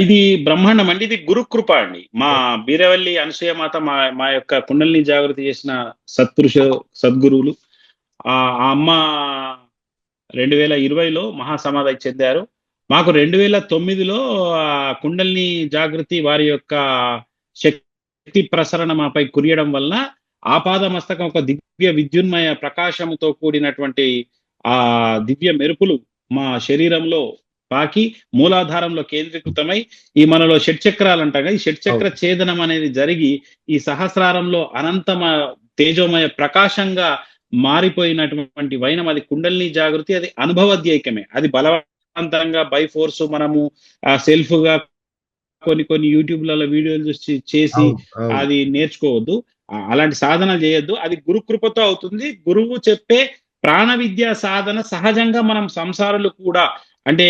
ఇది బ్రహ్మాండం అండి. ఇది గురుకృప అండి. మా బీరవల్లి అనసూయమాత మా మా యొక్క కుండలిని జాగృతి చేసిన సద్గురువులు. ఆ అమ్మ 2020లో మహాసమాధి చెందారు. మాకు 2009లో కుండలిని జాగృతి వారి యొక్క శక్తి ప్రసరణ మాపై కురియడం వలన ఆపాద మస్తకం ఒక దివ్య విద్యున్మయ ప్రకాశముతో కూడినటువంటి ఆ దివ్య మెరుపులు మా శరీరంలో పాకి మూలాధారంలో కేంద్రీకృతమై ఈ మనలో షట్చక్రాలు అంటాగా ఈ షట్చక్ర ఛేదనం అనేది జరిగి ఈ సహస్రారంలో అనంతమ తేజోమయ ప్రకాశంగా మారిపోయినటువంటి వైనం అది కుండలిని జాగృతి. అది అనుభవద్యైకమే. అది బలవంతంగా బై ఫోర్స్ మనము సెల్ఫ్ గా కొన్ని యూట్యూబ్లలో వీడియోలు చూసి చేసి అది నేర్చుకోవద్దు. అలాంటి సాధనలు చేయొద్దు. అది గురుకృపతో అవుతుంది. గురువు చెప్పే ప్రాణ విద్యా సాధన సహజంగా మనం సంసారులు కూడా అంటే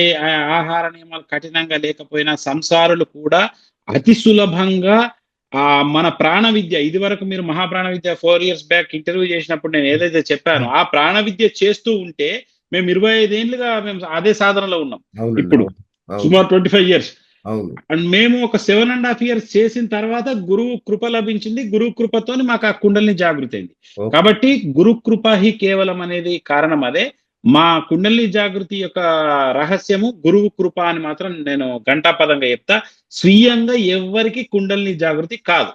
ఆహార నియమాలు కఠినంగా లేకపోయినా సంసారులు కూడా అతి సులభంగా మన ప్రాణ విద్య ఇది వరకు మీరు మహాప్రాణ విద్య 4 years బ్యాక్ ఇంటర్వ్యూ చేసినప్పుడు నేను ఏదైతే చెప్పానో ఆ ప్రాణ విద్య చేస్తూ ఉంటే మేము 25 ఏళ్ళుగా మేము అదే సాధనలో ఉన్నాం. ఇప్పుడు సుమారు 25 years. అండ్ మేము ఒక 7.5 years చేసిన తర్వాత గురువు కృప లభించింది. గురువు కృపతో మాకు ఆ కుండలిని జాగృతి అయింది. కాబట్టి గురు కృప హి కేవలం అనేది కారణం అదే. మా కుండలిని జాగృతి యొక్క రహస్యము గురువు కృప అని మాత్రం నేను ఘంటాపదంగా చెప్తా. స్వీయంగా ఎవరికి కుండలిని జాగృతి కాదు.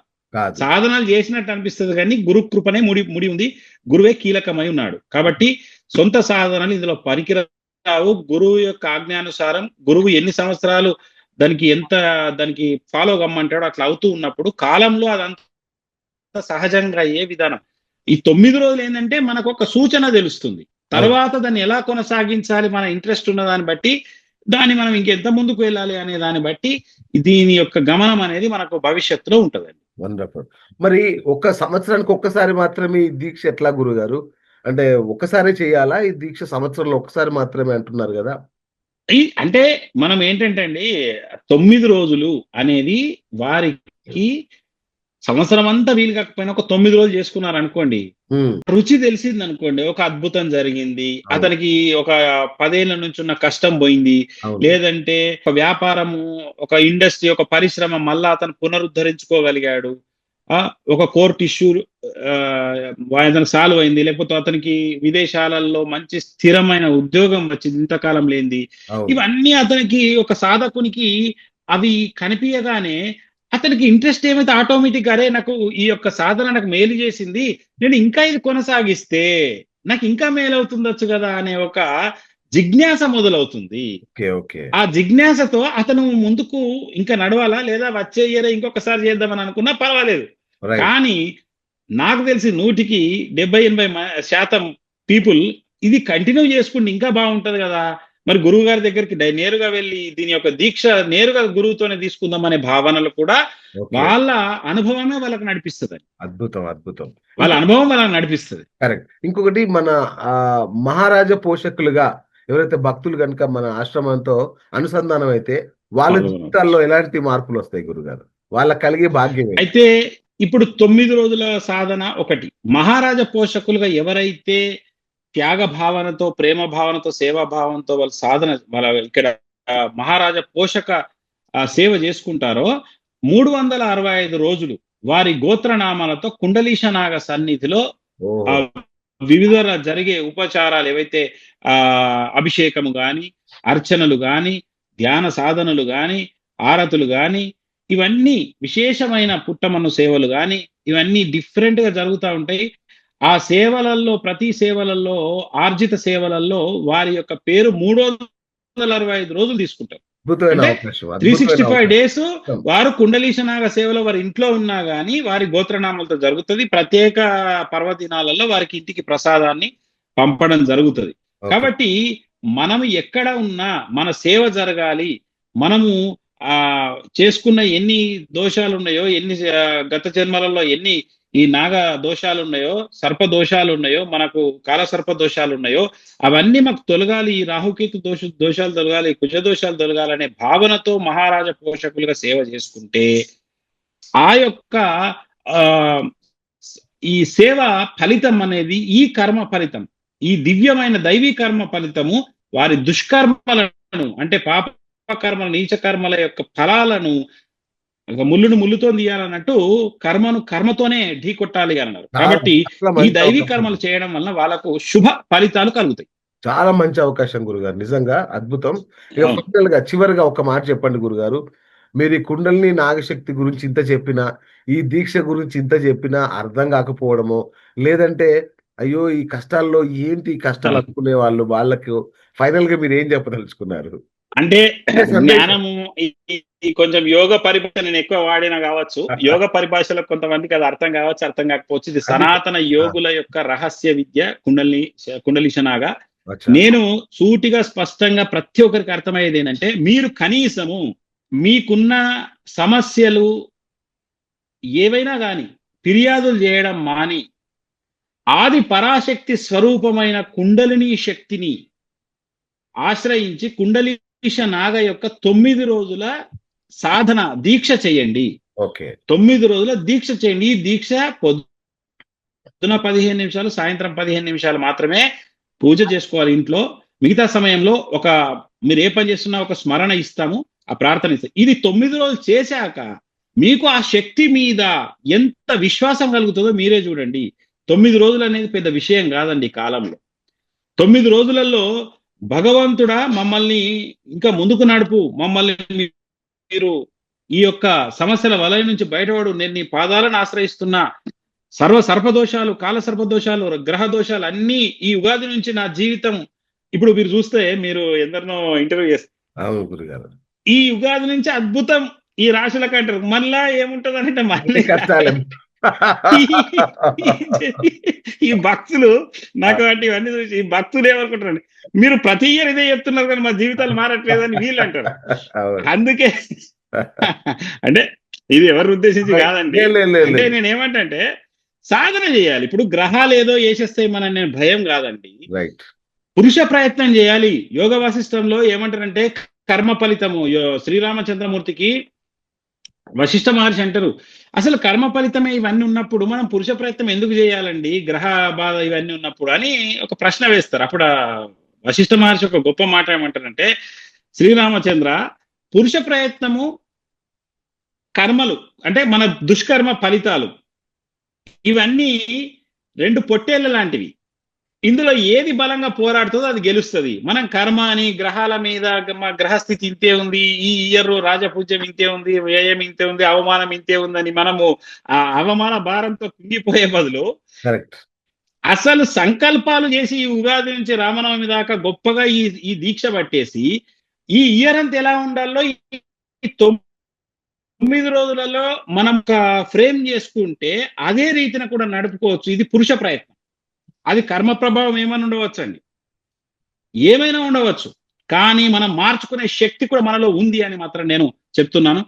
సాధనలు చేసినట్టు అనిపిస్తుంది కానీ గురు కృపనే ముడి ఉంది. గురువే కీలకమై ఉన్నాడు. కాబట్టి సొంత సాధనలు ఇందులో పనికిరావు. గురువు యొక్క ఆజ్ఞానుసారం గురువు ఎన్ని సంవత్సరాలు దానికి ఫాలో కమ్మంటాడో అట్లా అవుతూ ఉన్నప్పుడు కాలంలో అదంతా సహజంగా అయ్యే విధానం. ఈ 9 రోజులు ఏంటంటే మనకు ఒక సూచన తెలుస్తుంది. తర్వాత దాన్ని ఎలా కొనసాగించాలి, మన ఇంట్రెస్ట్ ఉన్న దాన్ని బట్టి దాన్ని మనం ఇంకెంత ముందుకు వెళ్ళాలి అనే దాన్ని బట్టి దీని యొక్క గమనం అనేది మనకు భవిష్యత్తులో ఉంటదండి. వండర్ఫుల్. మరి ఒక సంవత్సరానికి ఒక్కసారి మాత్రమే ఈ దీక్ష ఎట్లా గురుగారు? అంటే ఒక్కసారి చేయాలా ఈ దీక్ష? సంవత్సరంలో ఒక్కసారి మాత్రమే అంటున్నారు కదా? అంటే మనం ఏంటంటే అండి 9 రోజులు అనేది వారికి సంవత్సరం అంతా వీలు కాకపోయినా ఒక 9 రోజులు చేసుకున్నారు అనుకోండి, రుచి తెలిసింది అనుకోండి, ఒక అద్భుతం జరిగింది, అతనికి ఒక 10 ఏళ్ల నుంచి ఉన్న కష్టం పోయింది, లేదంటే ఒక వ్యాపారము, ఒక ఇండస్ట్రీ, ఒక పరిశ్రమ మళ్ళా అతను పునరుద్ధరించుకోగలిగాడు, ఒక కోర్ట్ ఇష్యూ అతను సాల్వ్ అయింది, లేకపోతే అతనికి విదేశాలలో మంచి స్థిరమైన ఉద్యోగం వచ్చింది ఇంతకాలం లేనిది. ఇవన్నీ అతనికి ఒక సాధకునికి అవి కనిపించగానే అతనికి ఇంట్రెస్ట్ ఏమైతే ఆటోమేటిక్ అరే నాకు ఈ యొక్క సాధన నాకు మేలు చేసింది, నేను ఇంకా ఇది కొనసాగిస్తే నాకు ఇంకా మేలవుతుండొచ్చు కదా అనే ఒక జిజ్ఞాస మొదలవుతుంది. ఆ జిజ్ఞాసతో అతను ముందుకు ఇంకా నడవాలా, లేదా వచ్చే ఇయర్ ఇంకొకసారి చేద్దామని అనుకున్నా పర్వాలేదు. కానీ నాకు తెలిసి 100కి 70-80% పీపుల్ ఇది కంటిన్యూ చేసుకుంటే ఇంకా బాగుంటది కదా, మరి గురువు గారి దగ్గరికి నేరుగా వెళ్ళి దీని యొక్క దీక్ష నేరుగా గురువుతోనే తీసుకుందాం అనే భావనలు కూడా వాళ్ళ అనుభవమే వాళ్ళకి నడిపిస్తుంది. అద్భుతం. వాళ్ళ అనుభవం వాళ్ళకి నడిపిస్తుంది. కరెక్ట్. ఇంకొకటి మన మహారాజా పోషకులుగా ఎవరైతే భక్తులు కనుక మన ఆశ్రమంతో అనుసంధానం అయితే వాళ్ళ జీవితాల్లో ఎలాంటి మార్పులు వస్తాయి గురుగారు? వాళ్ళకి కలిగే భాగ్యం అయితే ఇప్పుడు 9 రోజుల సాధన ఒకటి. మహారాజా పోషకులుగా ఎవరైతే త్యాగ భావనతో, ప్రేమ భావనతో, సేవా భావంతో వాళ్ళ సాధన వాళ్ళ ఇక్కడ మహారాజా పోషక సేవ చేసుకుంటారో 365 రోజులు వారి గోత్రనామాలతో కుండలీశనాగ సన్నిధిలో వివిధ జరిగే ఉపచారాలు ఏవైతే అభిషేకము గాని, అర్చనలు గాని, ధ్యాన సాధనలు గాని, ఆరతులు గాని, ఇవన్నీ విశేషమైన పుట్టమన్ను సేవలు గాని ఇవన్నీ డిఫరెంట్ గా జరుగుతూ ఉంటాయి. ఆ సేవలలో ప్రతి సేవలలో ఆర్జిత సేవలలో వారి యొక్క పేరు 365 రోజులు తీసుకుంటారు. 365 days వారు కుండలీశనాగ సేవలో వారి ఇంట్లో ఉన్నా గానీ వారి గోత్రనామాలతో జరుగుతుంది. ప్రత్యేక పర్వదినాలలో వారికి ఇంటికి ప్రసాదాన్ని పంపడం జరుగుతుంది. కాబట్టి మనము ఎక్కడ ఉన్నా మన సేవ జరగాలి. మనము చేసుకున్న ఎన్ని దోషాలు ఉన్నాయో, ఎన్ని గత జన్మలలో ఎన్ని ఈ నాగ దోషాలు ఉన్నాయో, సర్ప దోషాలు ఉన్నాయో, మనకు కాలసర్ప దోషాలు ఉన్నాయో అవన్నీ మాకు తొలగాలి, ఈ రాహుకేతు దోషాలు తొలగాలి, కుజ దోషాలు తొలగాలనే భావనతో మహారాజా పోషకులుగా సేవ చేసుకుంటే ఆ యొక్క ఈ సేవ ఫలితం అనేది ఈ కర్మ ఫలితం, ఈ దివ్యమైన దైవీ కర్మ ఫలితము వారి దుష్కర్మలను అంటే పాప పాపకర్మల నీచ కర్మల యొక్క ఫలాలను ఒక ముళ్ళును ముళ్ళుతో తీయాలన్నట్టు కర్మను కర్మతోనే ఢీ కొట్టాలి అన్నారు. కాబట్టి ఈ దైవీ కర్మలు చేయడం వలన వాళ్ళకు శుభ ఫలితాలు కలుగుతాయి. చాలా మంచి అవకాశం గురుగారు, నిజంగా అద్భుతం. ఇక ఫైనల్ గా చివరిగా ఒక మాట చెప్పండి గురుగారు. మీరు ఈ కుండలిని నాగశక్తి గురించి ఇంత చెప్పినా, ఈ దీక్ష గురించి ఇంత చెప్పినా అర్థం కాకపోవడమో, లేదంటే అయ్యో ఈ కష్టాల్లో ఏంటి ఈ కష్టాలు అనుకునే వాళ్ళకు ఫైనల్ గా మీరు ఏం చెప్పదలుచుకున్నారు? అంటే జ్ఞానము ఈ కొంచెం యోగ పరిభాష నేను ఎక్కువ వాడినా కావచ్చు, యోగ పరిభాషలో కొంతమందికి అది అర్థం కావచ్చు, అర్థం కాకపోవచ్చు. ఇది సనాతన యోగుల యొక్క రహస్య విద్య కుండలిశనాగా. నేను సూటిగా స్పష్టంగా ప్రతి ఒక్కరికి అర్థమయ్యేది ఏంటంటే, మీరు కనీసము మీకున్న సమస్యలు ఏవైనా కానీ ఫిర్యాదులు చేయడం మాని ఆది పరాశక్తి స్వరూపమైన కుండలిని శక్తిని ఆశ్రయించి కుండలీశ నాగ యొక్క 9 రోజుల సాధన దీక్ష చేయండి. 9 రోజుల దీక్ష చేయండి. ఈ దీక్ష పొద్దున 15 నిమిషాలు, సాయంత్రం 15 నిమిషాలు మాత్రమే పూజ చేసుకోవాలి ఇంట్లో. మిగతా సమయంలో మీరు ఏ పని చేస్తున్నా ఒక స్మరణ ఇస్తాము, ఆ ప్రార్థన ఇస్తాం. ఇది 9 రోజులు చేశాక మీకు ఆ శక్తి మీద ఎంత విశ్వాసం కలుగుతుందో మీరే చూడండి. 9 రోజులు అనేది పెద్ద విషయం కాదండి ఈ కాలంలో. 9 రోజులలో భగవంతుడా మమ్మల్ని ఇంకా ముందుకు నడుపు, మమ్మల్ని మీరు ఈ యొక్క సమస్యల వలయ నుంచి బయటపడు, నేను నీ పాదాలను ఆశ్రయిస్తున్నా, సర్పదోషాలు, కాల సర్పదోషాలు, గ్రహ దోషాలు అన్నీ ఈ ఉగాది నుంచి నా జీవితం. ఇప్పుడు మీరు చూస్తే, మీరు ఎందరినో ఇంటర్వ్యూ చేస్తారు, ఈ ఉగాది నుంచి అద్భుతం ఈ రాశులకు అంటారు. మళ్ళా ఏముంటది అంటే మళ్ళీ కష్టాలు. ఈ భక్తులు నాకు ఇవన్నీ చూసి ఈ భక్తులు ఏమనుకుంటారండి, మీరు ప్రతి ఇయర్ ఇదే చెప్తున్నారు కానీ మా జీవితాలు మారట్లేదని వీళ్ళు అంటారు. అందుకే అంటే ఇది ఎవరు ఉద్దేశించి కాదండి. అంటే నేను ఏమంటే సాధన చేయాలి. ఇప్పుడు గ్రహాలు ఏదో వేసేస్తాయి మన భయం కాదండి, పురుష ప్రయత్నం చేయాలి. యోగ వాసిష్టంలో ఏమంటారంటే కర్మ ఫలితము. శ్రీరామచంద్రమూర్తికి వశిష్ఠ మహర్షి అంటారు, అసలు కర్మ ఫలితమే ఇవన్నీ ఉన్నప్పుడు మనం పురుష ప్రయత్నం ఎందుకు చేయాలండి, గ్రహ బాధ ఇవన్నీ ఉన్నప్పుడు అని ఒక ప్రశ్న వేస్తారు. అప్పుడు వశిష్ఠ మహర్షి ఒక గొప్ప మాట ఏమంటారంటే, శ్రీరామచంద్ర, పురుష ప్రయత్నము కర్మలు అంటే మన దుష్కర్మ ఫలితాలు ఇవన్నీ 2 పొట్టేళ్ల లాంటివి. ఇందులో ఏది బలంగా పోరాడుతుందో అది గెలుస్తుంది. మనం కర్మ అని గ్రహాల మీద, మా గ్రహస్థితి ఇంతే ఉంది, ఈ ఇయర్ రాజపూజ్యం ఇంతే ఉంది, వ్యయం ఇంతే ఉంది, అవమానం ఇంతే ఉందని మనము ఆ అవమాన భారంతో కుంగిపోయే బదులు అసలు సంకల్పాలు చేసి ఈ ఉగాది నుంచి రామనవమి దాకా గొప్పగా ఈ దీక్ష పట్టేసి ఈ ఇయర్ అంతా ఎలా ఉండాలో ఈ 9 రోజులలో మనం ఫ్రేమ్ చేసుకుంటే అదే రీతిన కూడా నడుపుకోవచ్చు. ఇది పురుష ప్రయత్నం. అది కర్మ ప్రభావం ఏమైనా ఉండవచ్చు అండి, ఏమైనా ఉండవచ్చు, కానీ మనం మార్చుకునే శక్తి కూడా మనలో ఉంది అని మాత్రం నేను చెప్తున్నాను.